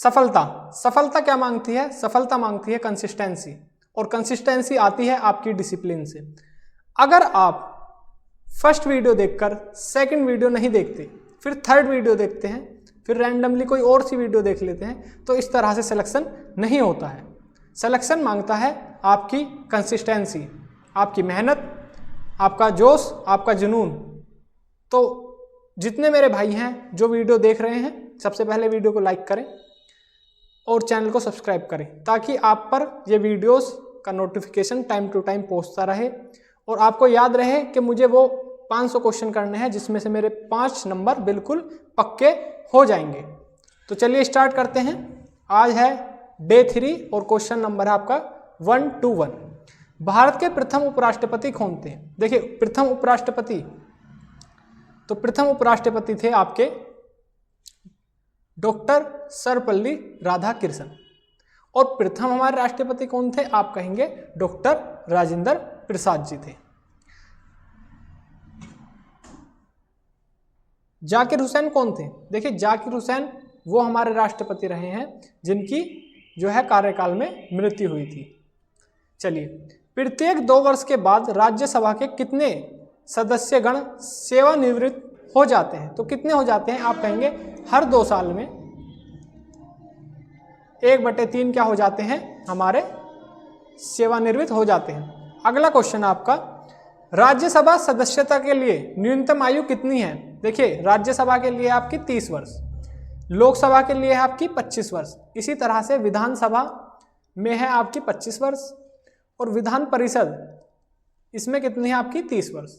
सफलता क्या मांगती है? सफलता मांगती है कंसिस्टेंसी, और कंसिस्टेंसी आती है आपकी डिसिप्लिन से। अगर आप फर्स्ट वीडियो देखकर सेकंड वीडियो नहीं देखते, फिर थर्ड वीडियो देखते हैं, फिर रैंडमली कोई और सी वीडियो देख लेते हैं, तो इस तरह से सिलेक्शन नहीं होता है। सिलेक्शन मांगता है आपकी कंसिस्टेंसी, आपकी मेहनत, आपका जोश, आपका जुनून। तो जितने मेरे भाई हैं जो वीडियो देख रहे हैं, सबसे पहले वीडियो को लाइक करें और चैनल को सब्सक्राइब करें, ताकि आप पर ये वीडियोस का नोटिफिकेशन टाइम टू टाइम पहुंचता रहे और आपको याद रहे कि मुझे वो 500 क्वेश्चन करने हैं जिसमें से मेरे 5 नंबर बिल्कुल पक्के हो जाएंगे। तो चलिए स्टार्ट करते हैं। आज है डे 3 और क्वेश्चन नंबर है आपका 121। भारत के प्रथम उपराष्ट्रपति कौन थे? देखिए प्रथम उपराष्ट्रपति, तो प्रथम उपराष्ट्रपति थे आपके डॉक्टर सर्वपल्ली राधाकृष्णन। और प्रथम हमारे राष्ट्रपति कौन थे? आप कहेंगे डॉक्टर राजेंद्र प्रसाद जी थे। जाकिर हुसैन कौन थे? देखिए जाकिर हुसैन वो हमारे राष्ट्रपति रहे हैं जिनकी जो है कार्यकाल में मृत्यु हुई थी। चलिए, प्रत्येक 2 वर्ष के बाद राज्यसभा के कितने सदस्यगण सेवानिवृत्त हो जाते हैं? तो कितने हो जाते हैं? आप कहेंगे हर 2 साल में 1/3 क्या हो जाते हैं? हमारे सेवानिवृत्त हो जाते हैं। अगला क्वेश्चन आपका, राज्यसभा सदस्यता के लिए न्यूनतम आयु कितनी है? देखिए राज्यसभा के लिए आपकी 30 वर्ष, लोकसभा के लिए है आपकी 25 वर्ष, इसी तरह से विधानसभा में है आपकी 25 वर्ष, और विधान परिषद इसमें कितनी है आपकी? 30 वर्ष।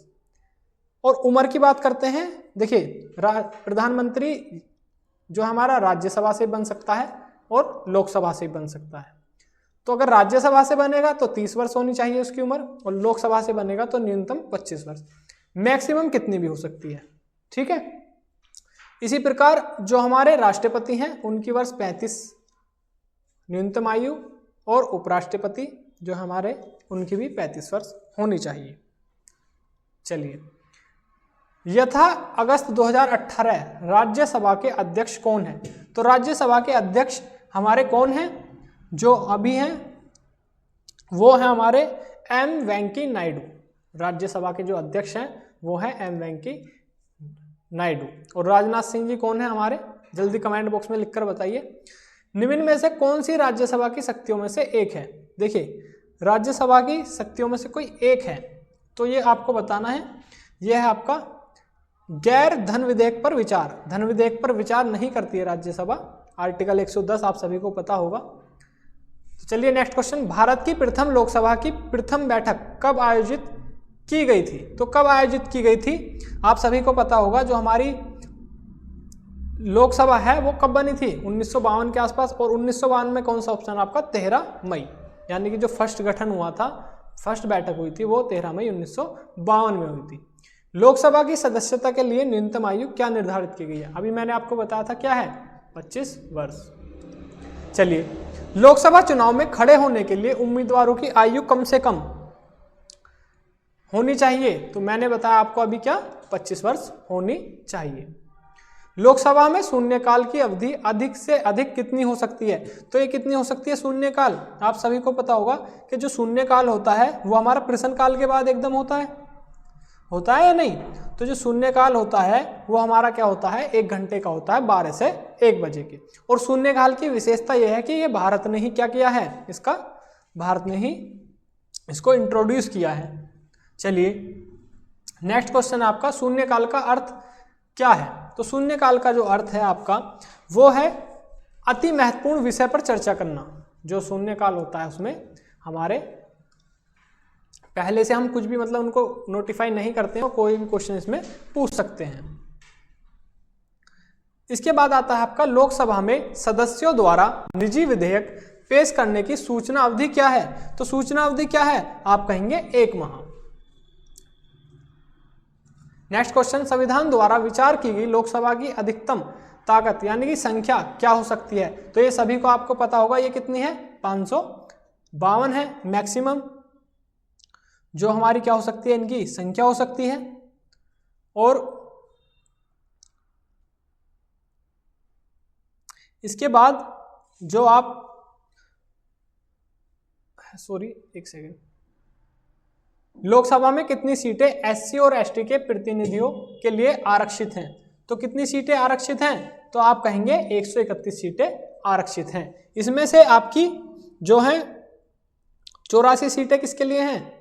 और उम्र की बात करते हैं, देखिए प्रधानमंत्री जो हमारा राज्यसभा से बन सकता है और लोकसभा से बन सकता है। तो अगर राज्यसभा से बनेगा तो 30 वर्ष होनी चाहिए उसकी उम्र, और लोकसभा से बनेगा तो न्यूनतम 25 वर्ष, मैक्सिमम कितनी भी हो सकती है। ठीक है, इसी प्रकार जो हमारे राष्ट्रपति हैं उनकी वर्ष 35 न्यूनतम आयु, और उपराष्ट्रपति जो हमारे उनकी भी 35 वर्ष होनी चाहिए। चलिए, यथा अगस्त 2018 राज्यसभा के अध्यक्ष कौन है? तो राज्यसभा के अध्यक्ष हमारे कौन हैं? जो अभी हैं वो है हमारे एम वेंकैया नायडू। राज्यसभा के जो अध्यक्ष हैं वो है एम वेंकैया नायडू। और राजनाथ सिंह जी कौन है हमारे? जल्दी कमेंट बॉक्स में लिखकर बताइए। निम्न में से कौन सी राज्यसभा की शक्तियों में से एक है? देखिए राज्यसभा की शक्तियों में से कोई एक है, तो ये आपको बताना है। यह है आपका गैर धन विधेयक पर विचार। धन विधेयक पर विचार नहीं करती है राज्यसभा, आर्टिकल 110 आप सभी को पता होगा। तो चलिए नेक्स्ट क्वेश्चन, भारत की प्रथम लोकसभा की प्रथम बैठक कब आयोजित की गई थी? तो कब आयोजित की गई थी? आप सभी को पता होगा जो हमारी लोकसभा है वो कब बनी थी? 1952 के आसपास। और 1952 में कौन सा ऑप्शन आपका? 13 मई, यानी कि जो फर्स्ट गठन हुआ था, फर्स्ट बैठक हुई थी वो 13 मई 1952 में हुई थी। लोकसभा की सदस्यता के लिए न्यूनतम आयु क्या निर्धारित की गई है? अभी मैंने आपको बताया था, क्या है? 25 वर्ष। चलिए, लोकसभा चुनाव में खड़े होने के लिए उम्मीदवारों की आयु कम से कम होनी चाहिए, तो मैंने बताया आपको अभी क्या? 25 वर्ष होनी चाहिए। लोकसभा में शून्यकाल की अवधि अधिक से अधिक कितनी हो सकती है? तो ये कितनी हो सकती है शून्यकाल? आप सभी को पता होगा कि जो शून्यकाल होता है वो हमारा प्रश्नकाल के बाद एकदम होता है या नहीं? तो जो शून्यकाल होता है वो हमारा क्या होता है? 1 घंटे का होता है, 12 से 1 बजे के। और शून्यकाल की विशेषता यह है कि ये भारत ने ही क्या किया है? भारत ने ही इसको इंट्रोड्यूस किया है। चलिए नेक्स्ट क्वेश्चन आपका, शून्यकाल का अर्थ क्या है? तो शून्यकाल का जो अर्थ है आपका वो है अति महत्वपूर्ण विषय पर चर्चा करना। जो शून्यकाल होता है उसमें हमारे पहले से हम कुछ भी मतलब उनको नोटिफाई नहीं करते हैं, कोई भी क्वेश्चन इसमें पूछ सकते हैं। इसके बाद आता है आपका, लोकसभा में सदस्यों द्वारा निजी विधेयक पेश करने की सूचना अवधि क्या है? तो सूचना अवधि क्या है? आप कहेंगे 1 माह। नेक्स्ट क्वेश्चन, संविधान द्वारा विचार की गई लोकसभा की अधिकतम ताकत यानी कि संख्या क्या हो सकती है? तो ये सभी को आपको पता होगा, ये कितनी है? 552 है मैक्सिमम जो हमारी क्या हो सकती है? इनकी संख्या हो सकती है। और इसके बाद जो आप एक सेकेंड, लोकसभा में कितनी सीटें एससी और एसटी के प्रतिनिधियों के लिए आरक्षित हैं? तो कितनी सीटें आरक्षित हैं? तो आप कहेंगे 131 सीटें आरक्षित हैं। इसमें से आपकी जो है 84 सीटें किसके लिए हैं?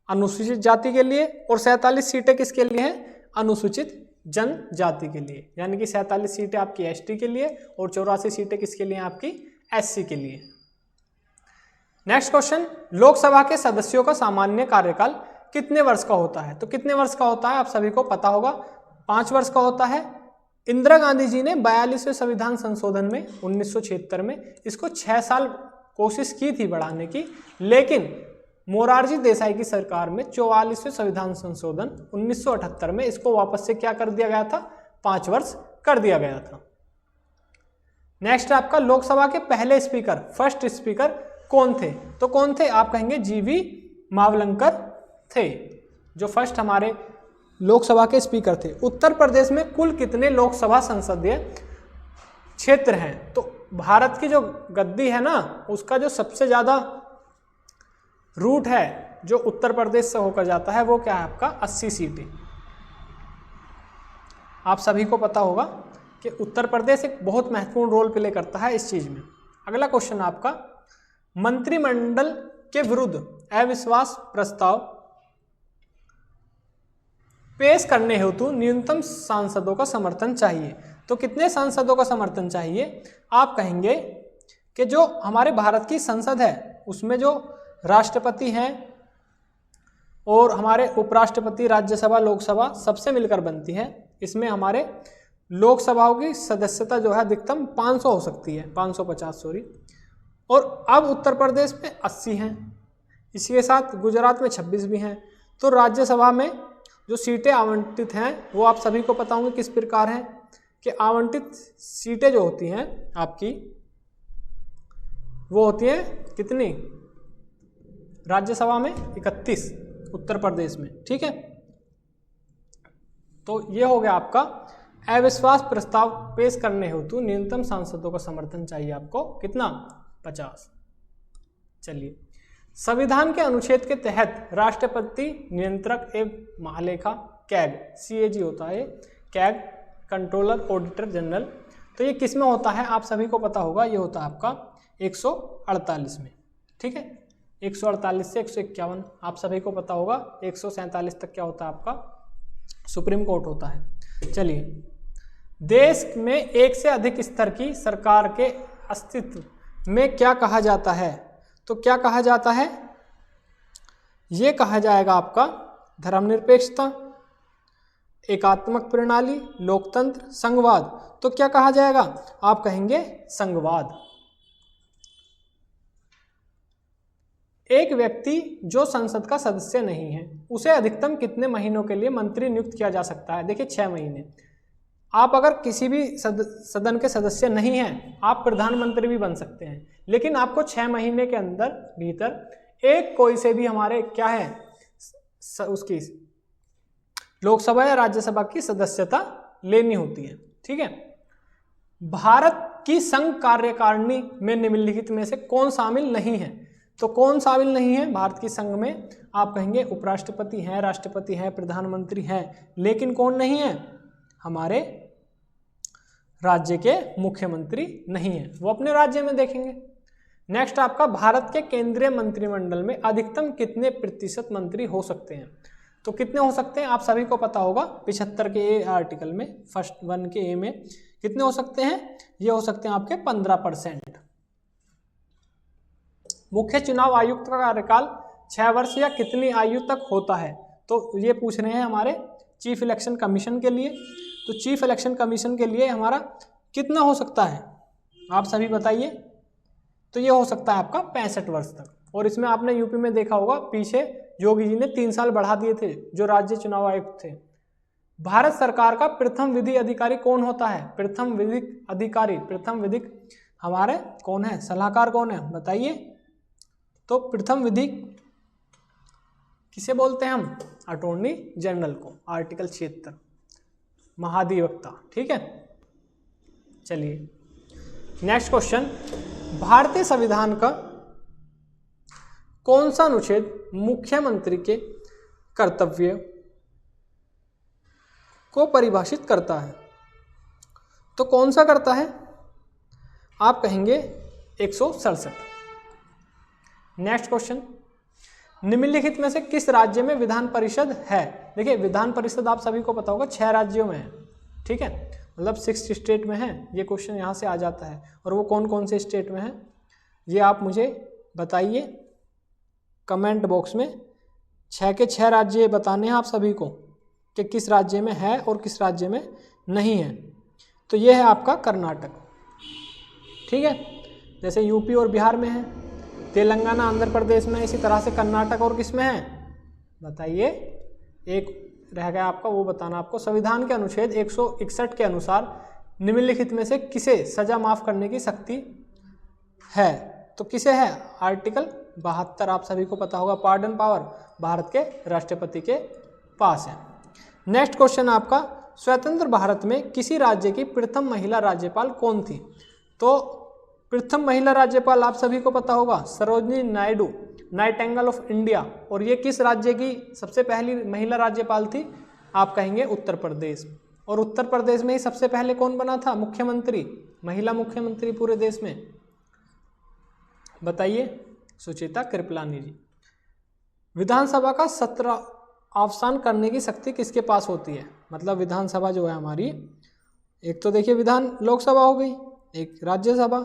अनुसूचित जाति के लिए, और 47 सीटें किसके लिए हैं? अनुसूचित जनजाति के लिए। यानी कि 47 सीटें आपकी एसटी के लिए और 84 सीटें किसके लिए? आपकी एससी के लिए। नेक्स्ट क्वेश्चन, लोकसभा के सदस्यों का सामान्य कार्यकाल कितने वर्ष का होता है? तो कितने वर्ष का होता है आप सभी को पता होगा, 5 वर्ष का होता है। इंदिरा गांधी जी ने 42वें संविधान संशोधन में 1976 में इसको 6 साल कोशिश की थी बढ़ाने की, लेकिन मोरारजी देसाई की सरकार में 44वें संविधान संशोधन 1978 में इसको वापस से क्या कर दिया गया था? 5 वर्ष कर दिया गया था। नेक्स्ट आपका, लोकसभा के पहले स्पीकर, फर्स्ट स्पीकर कौन थे? तो कौन थे? आप कहेंगे जीवी मावलंकर थे, जो फर्स्ट हमारे लोकसभा के स्पीकर थे। उत्तर प्रदेश में कुल कितने लोकसभा संसदीय क्षेत्र हैं? तो भारत की जो गद्दी है ना, उसका जो सबसे ज्यादा रूट है जो उत्तर प्रदेश से होकर जाता है वो क्या है आपका? 80 सीटें। आप सभी को पता होगा कि उत्तर प्रदेश एक बहुत महत्वपूर्ण रोल प्ले करता है इस चीज में। अगला क्वेश्चन आपका, मंत्रिमंडल के विरुद्ध अविश्वास प्रस्ताव पेश करने हेतु न्यूनतम सांसदों का समर्थन चाहिए। तो कितने सांसदों का समर्थन चाहिए? आप कहेंगे कि जो हमारे भारत की संसद है उसमें जो राष्ट्रपति हैं और हमारे उपराष्ट्रपति, राज्यसभा, लोकसभा सबसे मिलकर बनती है। इसमें हमारे लोकसभाओं की सदस्यता जो है अधिकतम 500 हो सकती है, 550 सॉरी, और अब उत्तर प्रदेश में 80 हैं, इसके साथ गुजरात में 26 भी हैं। तो राज्यसभा में जो सीटें आवंटित हैं वो आप सभी को पता होंगे किस प्रकार हैं कि आवंटित सीटें जो होती हैं आपकी वो होती हैं कितनी? राज्यसभा में 31, उत्तर प्रदेश में, ठीक है। तो ये हो गया आपका अविश्वास प्रस्ताव पेश करने हेतु न्यूनतम सांसदों का समर्थन चाहिए आपको कितना? 50। चलिए, संविधान के अनुच्छेद के तहत राष्ट्रपति नियंत्रक एवं महालेखा कैग, CAG होता है, कैग कंट्रोलर ऑडिटर जनरल। तो ये किस में होता है आप सभी को पता होगा, ये होता है आपका 148 में, ठीक है। 148 से 151 आप सभी को पता होगा। 147 तक क्या होता है आपका? सुप्रीम कोर्ट होता है। चलिए, देश में एक से अधिक स्तर की सरकार के अस्तित्व में क्या कहा जाता है? तो क्या कहा जाता है? ये कहा जाएगा आपका धर्मनिरपेक्षता, एकात्मक प्रणाली, लोकतंत्र, संघवाद। तो क्या कहा जाएगा? आप कहेंगे संघवाद। एक व्यक्ति जो संसद का सदस्य नहीं है उसे अधिकतम कितने महीनों के लिए मंत्री नियुक्त किया जा सकता है? देखिए 6 महीने। आप अगर किसी भी सदन के सदस्य नहीं हैं, आप प्रधानमंत्री भी बन सकते हैं, लेकिन आपको 6 महीने के अंदर भीतर एक कोई से भी हमारे क्या है उसकी लोकसभा या राज्यसभा की सदस्यता लेनी होती है, ठीक है। भारत की संघ कार्यकारिणी में निम्नलिखित में से कौन शामिल नहीं है? तो कौन शामिल नहीं है भारत की संघ में? आप कहेंगे उपराष्ट्रपति हैं, राष्ट्रपति हैं, प्रधानमंत्री हैं, लेकिन कौन नहीं है? हमारे राज्य के मुख्यमंत्री नहीं है, वो अपने राज्य में देखेंगे। नेक्स्ट आपका, भारत के केंद्रीय मंत्रिमंडल में अधिकतम कितने प्रतिशत मंत्री हो सकते हैं? तो कितने हो सकते हैं आप सभी को पता होगा। 75 के ए आर्टिकल में फर्स्ट 1 के ए में कितने हो सकते हैं? ये हो सकते हैं आपके 15%। मुख्य चुनाव आयुक्त का कार्यकाल 6 वर्ष या कितनी आयु तक होता है? तो ये पूछ रहे हैं हमारे चीफ इलेक्शन कमीशन के लिए। तो चीफ इलेक्शन कमीशन के लिए हमारा कितना हो सकता है आप सभी बताइए। तो ये हो सकता है आपका 65 वर्ष तक। और इसमें आपने यूपी में देखा होगा पीछे योगी जी ने 3 साल बढ़ा दिए थे जो राज्य चुनाव आयुक्त थे। भारत सरकार का प्रथम विधि अधिकारी कौन होता है? प्रथम विधिक अधिकारी, प्रथम विधिक हमारे कौन है? सलाहकार कौन है बताइए। तो प्रथम विधिक किसे बोलते हैं हम? अटॉर्नी जनरल को, आर्टिकल 76 महाधिवक्ता, ठीक है। चलिए, नेक्स्ट क्वेश्चन, भारतीय संविधान का कौन सा अनुच्छेद मुख्यमंत्री के कर्तव्य को परिभाषित करता है? तो कौन सा करता है? आप कहेंगे 167। नेक्स्ट क्वेश्चन, निम्नलिखित में से किस राज्य में विधान परिषद है? देखिए विधान परिषद आप सभी को पता होगा 6 राज्यों में है, ठीक है, मतलब 6 स्टेट में है। ये क्वेश्चन यहाँ से आ जाता है, और वो कौन कौन से स्टेट में है ये आप मुझे बताइए कमेंट बॉक्स में। 6 के 6 राज्य बताने हैं आप सभी को कि किस राज्य में है और किस राज्य में नहीं है। तो ये है आपका कर्नाटक, ठीक है, जैसे यूपी और बिहार में है, तेलंगाना आंध्र प्रदेश में, इसी तरह से कर्नाटक और किस में है बताइए। एक रह गया आपका, वो बताना आपको। संविधान के अनुच्छेद 161 के अनुसार निम्नलिखित में से किसे सजा माफ करने की शक्ति है? तो किसे है? आर्टिकल 72 आप सभी को पता होगा, पार्डन पावर भारत के राष्ट्रपति के पास है। नेक्स्ट क्वेश्चन आपका, स्वतंत्र भारत में किसी राज्य की प्रथम महिला राज्यपाल कौन थी? तो प्रथम महिला राज्यपाल आप सभी को पता होगा Sarojini Naidu, Nightingale of India. और ये किस राज्य की सबसे पहली महिला राज्यपाल थी? आप कहेंगे उत्तर प्रदेश। और उत्तर प्रदेश में ही सबसे पहले कौन बना था मुख्यमंत्री, महिला मुख्यमंत्री पूरे देश में? बताइए, सुचेता कृपलानी जी। विधानसभा का सत्र अवसान करने की शक्ति किसके पास होती है? मतलब विधानसभा जो है हमारी, एक तो देखिए विधान लोकसभा हो गई, एक राज्यसभा,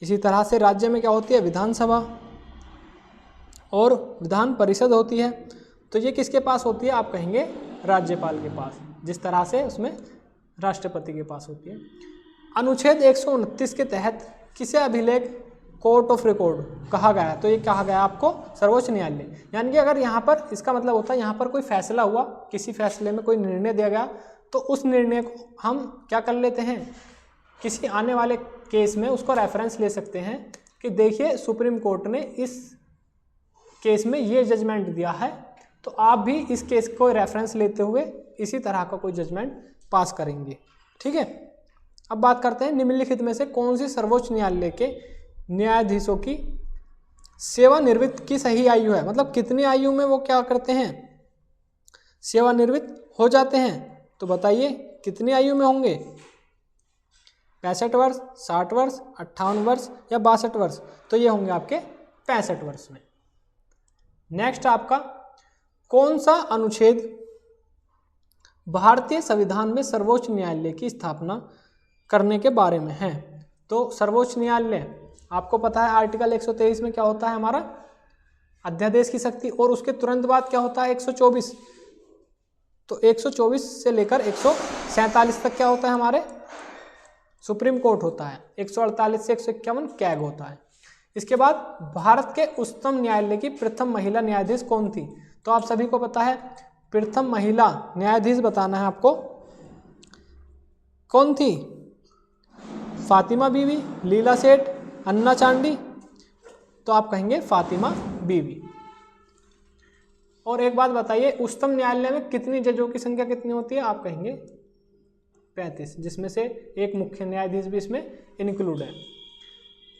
इसी तरह से राज्य में क्या होती है? विधानसभा और विधान परिषद होती है। तो ये किसके पास होती है? आप कहेंगे राज्यपाल के पास, जिस तरह से उसमें राष्ट्रपति के पास होती है। अनुच्छेद 129 के तहत किसे अभिलेख कोर्ट ऑफ रिकॉर्ड कहा गया है? तो ये कहा गया आपको सर्वोच्च न्यायालय। यानी कि अगर यहाँ पर, इसका मतलब होता है यहाँ पर कोई फैसला हुआ, किसी फैसले में कोई निर्णय दिया गया, तो उस निर्णय को हम क्या कर लेते हैं, किसी आने वाले केस में उसको रेफरेंस ले सकते हैं कि देखिए सुप्रीम कोर्ट ने इस केस में ये जजमेंट दिया है, तो आप भी इस केस को रेफरेंस लेते हुए इसी तरह का कोई जजमेंट पास करेंगे, ठीक है। अब बात करते हैं निम्नलिखित में से कौन सी सर्वोच्च न्यायालय के न्यायाधीशों की सेवानिवृत्त की सही आयु है? मतलब कितनी आयु में वो क्या करते हैं, सेवानिवृत्त हो जाते हैं? तो बताइए कितनी आयु में होंगे? 65 वर्ष, 60 वर्ष, 58 वर्ष या 62 वर्ष? तो ये होंगे आपके 65 वर्ष में। नेक्स्ट आपका कौन सा अनुच्छेद भारतीय संविधान में सर्वोच्च न्यायालय की स्थापना करने के बारे में है? तो सर्वोच्च न्यायालय आपको पता है आर्टिकल 123 में क्या होता है हमारा, अध्यादेश की शक्ति, और उसके तुरंत बाद क्या होता है 124। तो 124 से लेकर 147 तक क्या होता है हमारे, सुप्रीम कोर्ट होता है। 148 से 151 कैग होता है। इसके बाद भारत के उच्चतम न्यायालय की प्रथम महिला न्यायाधीश कौन थी? तो आप सभी को पता है प्रथम महिला न्यायाधीश बताना है आपको, कौन थी? फातिमा बीवी, लीला सेठ, अन्ना चांडी? तो आप कहेंगे फातिमा बीवी। और एक बात बताइए, उच्चतम न्यायालय में कितनी जजों की संख्या कितनी होती है? आप कहेंगे 35, जिसमें से एक मुख्य न्यायाधीश भी इसमें इंक्लूड है।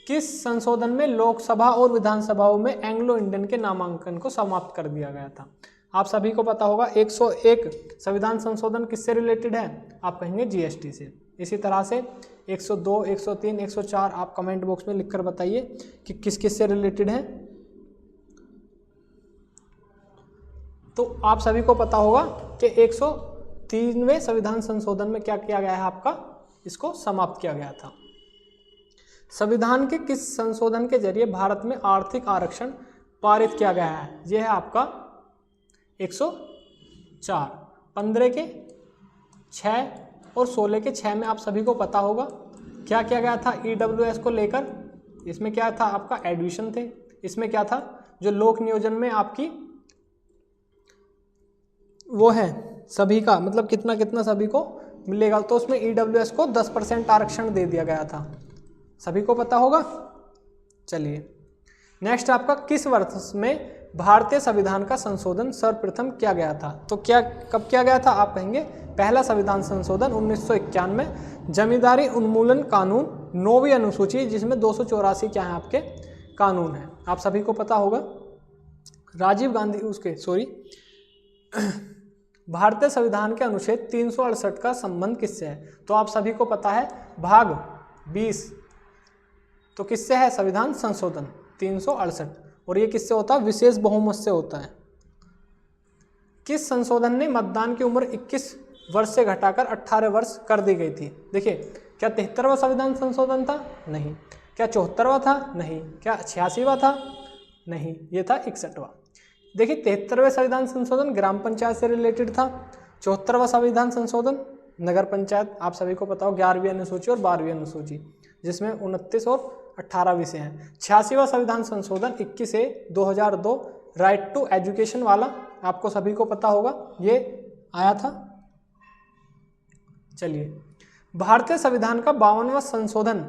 किस संशोधन में लोकसभा और विधानसभाओं में एंग्लो इंडियन के नामांकन को समाप्त कर दिया गया था? आप सभी को पता होगा 101 संविधान संशोधन किससे रिलेटेड है? आप कहेंगे जीएसटी से। इसी तरह से 102, 103, 104 आप कमेंट बॉक्स में लिखकर बताइए कि किस किस से रिलेटेड है। तो आप सभी को पता होगा कि 103वें संविधान संशोधन में क्या किया गया है आपका, इसको समाप्त किया गया था। संविधान के किस संशोधन के जरिए भारत में आर्थिक आरक्षण पारित किया गया है? यह है आपका 104। 15 के 6 और 16 के 6 में आप सभी को पता होगा क्या किया गया था ईडब्ल्यूएस को लेकर। इसमें क्या था आपका एडमिशन थे, इसमें क्या था जो लोक नियोजन में आपकी वो है सभी का, मतलब कितना कितना सभी को मिलेगा, तो उसमें ईडब्ल्यूएस को 10% आरक्षण दे दिया गया था, सभी को पता होगा। चलिए नेक्स्ट आपका किस वर्ष में भारतीय संविधान का संशोधन सर्वप्रथम किया गया था? तो क्या कब किया गया था? आप कहेंगे पहला संविधान संशोधन 1951 में जमींदारी उन्मूलन कानून 9वीं अनुसूची, जिसमें 284 क्या है आपके कानून है। आप सभी को पता होगा राजीव गांधी भारतीय संविधान के अनुच्छेद 368 का संबंध किससे है? तो आप सभी को पता है भाग 20 तो किससे है? संविधान संशोधन 368। और ये किससे होता है? विशेष बहुमत से होता है। किस संशोधन ने मतदान की उम्र 21 वर्ष से घटाकर 18 वर्ष कर दी गई थी? देखिए, क्या 73वां संविधान संशोधन था? नहीं। क्या 74वां था? नहीं। क्या 86वां था? नहीं, ये था 61वां। देखिए, 73वें संविधान संशोधन ग्राम पंचायत से रिलेटेड था। 74वां संविधान संशोधन नगर पंचायत, आप सभी को पता हो 11वीं अनुसूची और 12वीं अनुसूची, जिसमें 29 और 18 विषय हैं। 86वां संविधान संशोधन 21 से 2002 राइट टू एजुकेशन वाला, आपको सभी को पता होगा, ये आया था। चलिए, भारतीय संविधान का 52वां संशोधन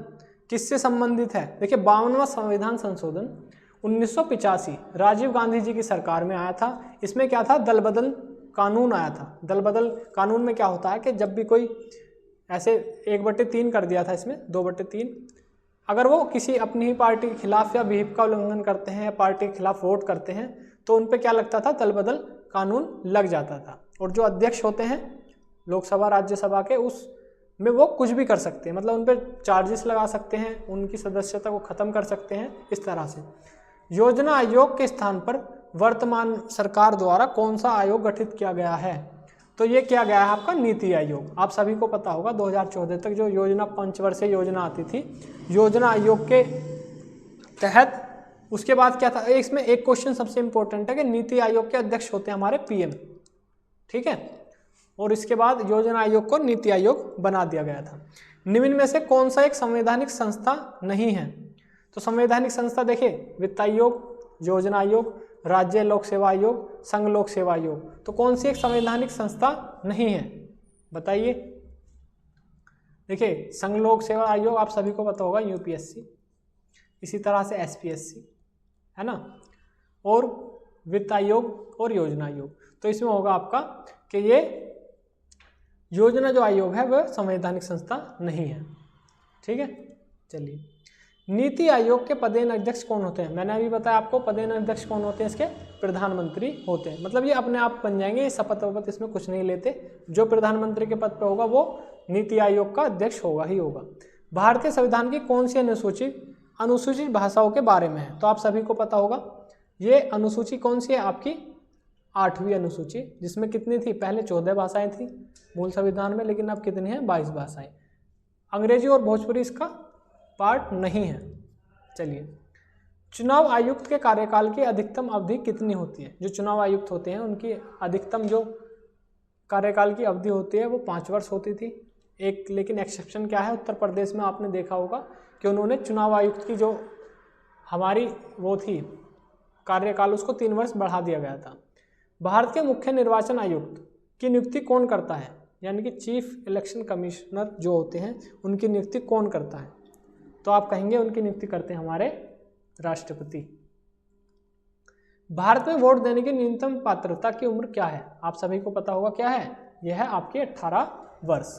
किससे संबंधित है? देखिए, 52वां संविधान संशोधन 1985 राजीव गांधी जी की सरकार में आया था। इसमें क्या था? दल बदल कानून आया था। दल बदल कानून में क्या होता है कि जब भी कोई ऐसे 1/3 कर दिया था, इसमें 2/3, अगर वो किसी अपनी ही पार्टी के खिलाफ या विहिप का उल्लंघन करते हैं या पार्टी के खिलाफ वोट करते हैं तो उन पे क्या लगता था? दल बदल कानून लग जाता था। और जो अध्यक्ष होते हैं लोकसभा राज्यसभा के, उस में वो कुछ भी कर सकते हैं, मतलब उन पर चार्जेस लगा सकते हैं, उनकी सदस्यता को ख़त्म कर सकते हैं, इस तरह से। योजना आयोग के स्थान पर वर्तमान सरकार द्वारा कौन सा आयोग गठित किया गया है? तो ये किया गया है आपका नीति आयोग। आप सभी को पता होगा 2014 तक जो योजना, पंचवर्षीय योजना आती थी योजना आयोग के तहत। उसके बाद क्या था? इसमें एक क्वेश्चन सबसे इंपॉर्टेंट है कि नीति आयोग के अध्यक्ष होते हैं हमारे पीएम, ठीक है। और इसके बाद योजना आयोग को नीति आयोग बना दिया गया था। निम्न में से कौन सा एक संवैधानिक संस्था नहीं है? तो संवैधानिक संस्था देखिए, वित्त आयोग, योजना आयोग, राज्य लोक सेवा आयोग, संघ लोक सेवा आयोग। तो कौन सी एक संवैधानिक संस्था नहीं है? बताइए। देखिए, संघ लोक सेवा आयोग आप सभी को पता होगा यूपीएससी, इसी तरह से एसपीएससी, है ना, और वित्त आयोग और योजना आयोग। तो इसमें होगा आपका कि ये योजना जो आयोग है वह संवैधानिक संस्था नहीं है, ठीक है। चलिए, नीति आयोग के पदेन अध्यक्ष कौन होते हैं? मैंने अभी बताया आपको पदेन अध्यक्ष कौन होते हैं, इसके प्रधानमंत्री होते हैं। मतलब ये अपने आप बन जाएंगे, शपथ वपथ इसमें कुछ नहीं लेते। जो प्रधानमंत्री के पद पर होगा वो नीति आयोग का अध्यक्ष होगा ही होगा। भारतीय संविधान की कौन सी अनुसूची अनुसूचित भाषाओं के बारे में है? तो आप सभी को पता होगा ये अनुसूची कौन सी है आपकी? 8वीं अनुसूची, जिसमें कितनी थी? पहले 14 भाषाएं थी मूल संविधान में, लेकिन अब कितनी है? 22 भाषाएं। अंग्रेजी और भोजपुरी इसका पार्ट नहीं है। चलिए, चुनाव आयुक्त के कार्यकाल की अधिकतम अवधि कितनी होती है? जो चुनाव आयुक्त होते हैं उनकी अधिकतम जो कार्यकाल की अवधि होती है वो 5 वर्ष होती थी। एक लेकिन एक्सेप्शन क्या है, उत्तर प्रदेश में आपने देखा होगा कि उन्होंने चुनाव आयुक्त की जो हमारी वो थी कार्यकाल, उसको 3 वर्ष बढ़ा दिया गया था। भारत के मुख्य निर्वाचन आयुक्त की नियुक्ति कौन करता है? यानी कि चीफ इलेक्शन कमिश्नर जो होते हैं उनकी नियुक्ति कौन करता है? तो आप कहेंगे उनकी नियुक्ति करते हैं हमारे राष्ट्रपति। भारत में वोट देने की न्यूनतम पात्रता की उम्र क्या है? आप सभी को पता होगा क्या है? यह है आपकी 18 वर्ष।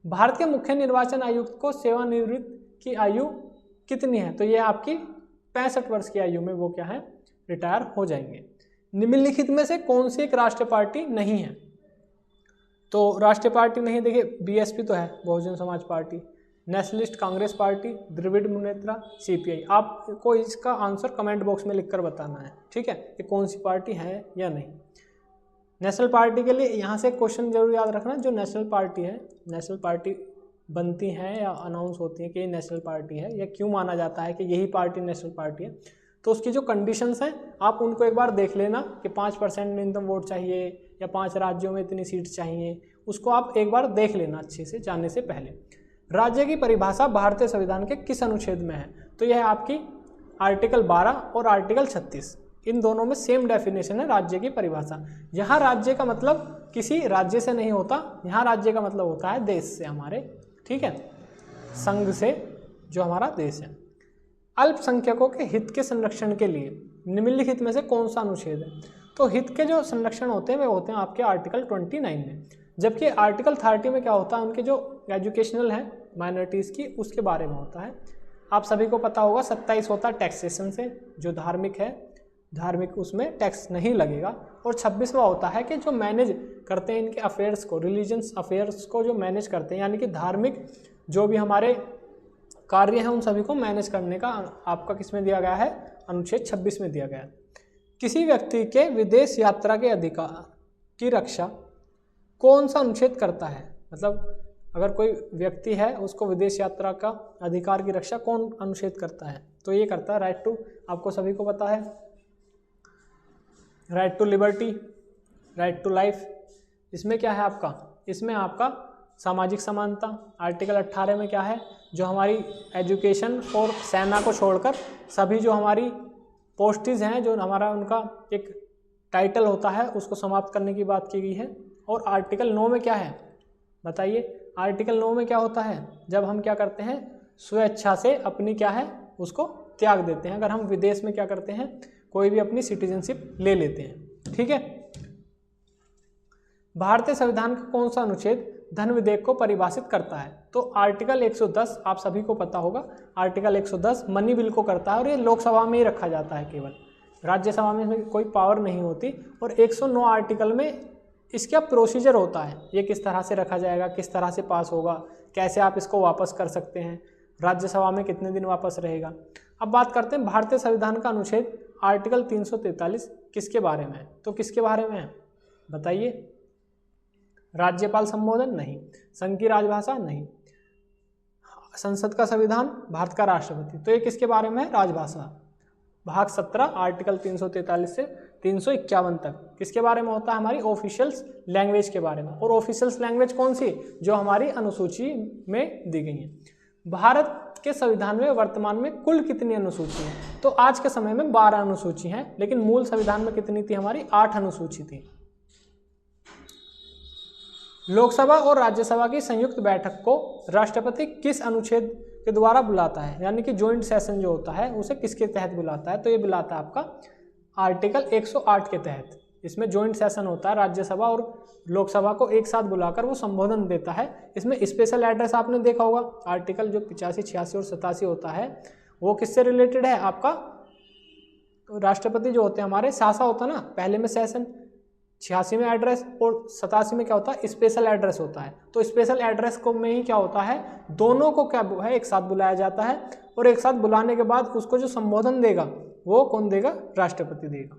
भारत के मुख्य निर्वाचन आयुक्त को सेवानिवृत्त की आयु कितनी है? तो यह आपकी 65 वर्ष की आयु में वो क्या है? रिटायर हो जाएंगे। निम्नलिखित में से कौन सी एक राष्ट्रीय पार्टी नहीं है? तो राष्ट्रीय पार्टी नहीं, देखिए बीएसपी तो है, Bahujan Samaj Party, Nationalist Congress Party, Dravida Munnetra, CPI. आपको इसका आंसर कमेंट बॉक्स में लिखकर बताना है, ठीक है, कि कौन सी पार्टी है या नहीं। नेशनल पार्टी के लिए यहाँ से क्वेश्चन जरूर याद रखना, जो नेशनल पार्टी है, नेशनल पार्टी बनती हैं या अनाउंस होती है कि ये नेशनल पार्टी है, या क्यों माना जाता है कि यही पार्टी नेशनल पार्टी है, तो उसकी जो कंडीशंस हैं आप उनको एक बार देख लेना कि 5% न्यूनतम वोट चाहिए या 5 राज्यों में इतनी सीट चाहिए, उसको आप एक बार देख लेना अच्छे से जाने से पहले। राज्य की परिभाषा भारतीय संविधान के किस अनुच्छेद में है? तो यह है आपकी आर्टिकल 12 और आर्टिकल 36, इन दोनों में सेम डेफिनेशन है राज्य की परिभाषा। यहाँ राज्य का मतलब किसी राज्य से नहीं होता, यहाँ राज्य का मतलब होता है देश से, हमारे, ठीक है, संघ से, जो हमारा देश है। अल्पसंख्यकों के हित के संरक्षण के लिए निम्नलिखित में से कौन सा अनुच्छेद है? तो हित के जो संरक्षण होते हैं वे होते हैं आपके आर्टिकल 29 में, जबकि आर्टिकल 30 में क्या होता है, उनके जो एजुकेशनल हैं माइनॉरिटीज़ की, उसके बारे में होता है। आप सभी को पता होगा 27 होता है टैक्सेशन से, जो धार्मिक है, धार्मिक उसमें टैक्स नहीं लगेगा। और 26वां होता है कि जो मैनेज करते हैं इनके अफेयर्स को, रिलीजियस अफेयर्स को जो मैनेज करते हैं, यानी कि धार्मिक जो भी हमारे कार्य हैं उन सभी को मैनेज करने का आपका किस में दिया गया है, अनुच्छेद 26 में दिया गया है। किसी व्यक्ति के विदेश यात्रा के अधिकार की रक्षा कौन सा अनुच्छेद करता है? मतलब अगर कोई व्यक्ति है उसको विदेश यात्रा का अधिकार की रक्षा कौन अनुच्छेद करता है? तो ये करता है राइट टू, आपको सभी को पता है, right to liberty, right to life. इसमें क्या है आपका, इसमें आपका सामाजिक समानता, आर्टिकल 18 में क्या है, जो हमारी एजुकेशन और सेना को छोड़कर सभी जो हमारी पोस्टेज हैं, जो हमारा उनका एक टाइटल होता है, उसको समाप्त करने की बात की गई है। और आर्टिकल 9 में क्या है बताइए, आर्टिकल 9 में क्या होता है, जब हम क्या करते हैं स्वेच्छा से अपनी क्या है उसको त्याग देते हैं, अगर हम विदेश में क्या करते हैं कोई भी अपनी सिटीजनशिप ले लेते हैं। ठीक है, भारतीय संविधान का कौन सा अनुच्छेद धन विधेयक को परिभाषित करता है? तो आर्टिकल 110, आप सभी को पता होगा, आर्टिकल 110 मनी बिल को करता है और ये लोकसभा में ही रखा जाता है, केवल राज्यसभा में कोई पावर नहीं होती। और 109 आर्टिकल में इसका प्रोसीजर होता है, ये किस तरह से रखा जाएगा, किस तरह से पास होगा, कैसे आप इसको वापस कर सकते हैं, राज्यसभा में कितने दिन वापस रहेगा। अब बात करते हैं भारतीय संविधान का अनुच्छेद आर्टिकल 343 किसके बारे में है? तो किसके बारे में है बताइए? राज्यपाल संबोधन नहीं, संघ की राजभाषा नहीं, संसद का संविधान, भारत का राष्ट्रपति। तो ये किसके बारे में है? राजभाषा। भाग 17 आर्टिकल 343 से 351 तक किसके बारे में होता है? हमारी ऑफिशियल्स लैंग्वेज के बारे में। और ऑफिशियल्स लैंग्वेज कौन सी? जो हमारी अनुसूची में दी गई है। भारत के संविधान में वर्तमान में कुल कितनी अनुसूची हैं? तो आज के समय में 12 अनुसूची हैं, लेकिन मूल संविधान में कितनी थी हमारी? 8 अनुसूची थी। लोकसभा और राज्यसभा की संयुक्त बैठक को राष्ट्रपति किस अनुच्छेद के द्वारा बुलाता है? यानी कि ज्वाइंट सेशन जो होता है उसे किसके तहत बुलाता है? तो ये बुलाता है आपका आर्टिकल 108 के तहत। इसमें ज्वाइंट सेशन होता है, राज्यसभा और लोकसभा को एक साथ बुलाकर वो संबोधन देता है। इसमें स्पेशल एड्रेस आपने देखा होगा, आर्टिकल जो 85, 86 और 87 होता है वो किससे रिलेटेड है? आपका राष्ट्रपति जो होते हैं हमारे, शासा होता है ना पहले में सेशन, 86 में एड्रेस और 87 में क्या होता है? स्पेशल एड्रेस होता है। तो स्पेशल एड्रेस को में ही क्या होता है, दोनों को क्या है एक साथ बुलाया जाता है, और एक साथ बुलाने के बाद उसको जो संबोधन देगा वो कौन देगा? राष्ट्रपति देगा।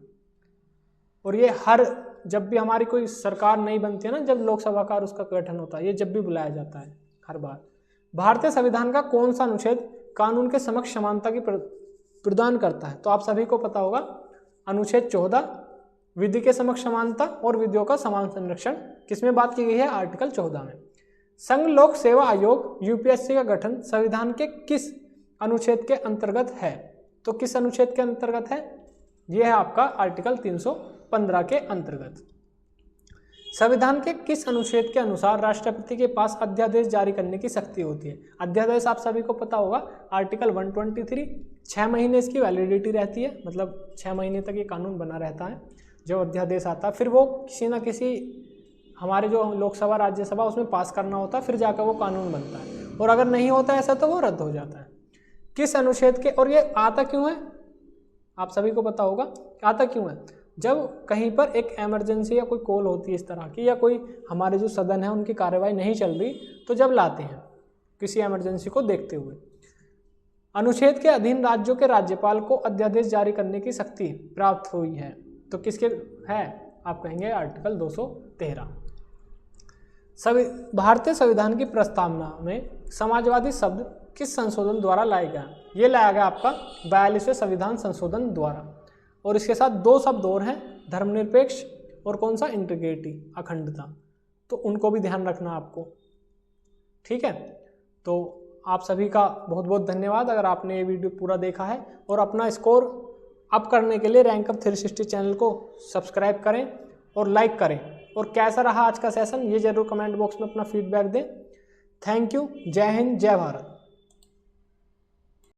और ये हर जब भी हमारी कोई सरकार नहीं बनती है ना, जब लोकसभा का उसका गठन होता है, ये जब भी बुलाया जाता है हर बार। भारतीय संविधान का कौन सा अनुच्छेद कानून के समक्ष समानता की प्रदान करता है? तो आप सभी को पता होगा अनुच्छेद 14 विधि के समक्ष समानता और विधियों का समान संरक्षण किसमें बात की गई है? आर्टिकल 14 में। संघ लोक सेवा आयोग यूपीएससी का गठन संविधान के किस अनुच्छेद के अंतर्गत है? तो किस अनुच्छेद के अंतर्गत है? यह है आपका आर्टिकल 315 के अंतर्गत। संविधान के किस अनुच्छेद के अनुसार राष्ट्रपति के पास अध्यादेश जारी करने की शक्ति होती है? अध्यादेश आप सभी को पता होगा आर्टिकल 123, 6 महीने इसकी वैलिडिटी रहती है, मतलब 6 महीने तक ये कानून बना रहता है जो अध्यादेश आता है। फिर वो किसी न किसी हमारे जो लोकसभा राज्यसभा उसमें पास करना होता है, फिर जाकर वो कानून बनता है, और अगर नहीं होता ऐसा तो वो रद्द हो जाता है। किस अनुच्छेद के, और ये आता क्यों है आप सभी को पता होगा, आता क्यों है? जब कहीं पर एक इमरजेंसी या कोई कॉल होती है इस तरह की, या कोई हमारे जो सदन है उनकी कार्यवाही नहीं चल रही, तो जब लाते हैं किसी इमरजेंसी को देखते हुए। अनुच्छेद के अधीन राज्यों के राज्यपाल को अध्यादेश जारी करने की शक्ति प्राप्त हुई है, तो किसके है? आप कहेंगे आर्टिकल 213। भारतीय संविधान की प्रस्तावना में समाजवादी शब्द किस संशोधन द्वारा लाया गया? ये लाया गया आपका 42वें संविधान संशोधन द्वारा। और इसके साथ 2 शब्द और हैं, धर्मनिरपेक्ष और कौन सा? इंटीग्रिटी, अखंडता। तो उनको भी ध्यान रखना आपको। ठीक है, तो आप सभी का बहुत बहुत धन्यवाद अगर आपने ये वीडियो पूरा देखा है। और अपना स्कोर अप करने के लिए रैंक अप 360 चैनल को सब्सक्राइब करें और लाइक करें। और कैसा रहा आज का सेशन ये जरूर कमेंट बॉक्स में अपना फीडबैक दें। Thank you. जय हिंद, जय भारत।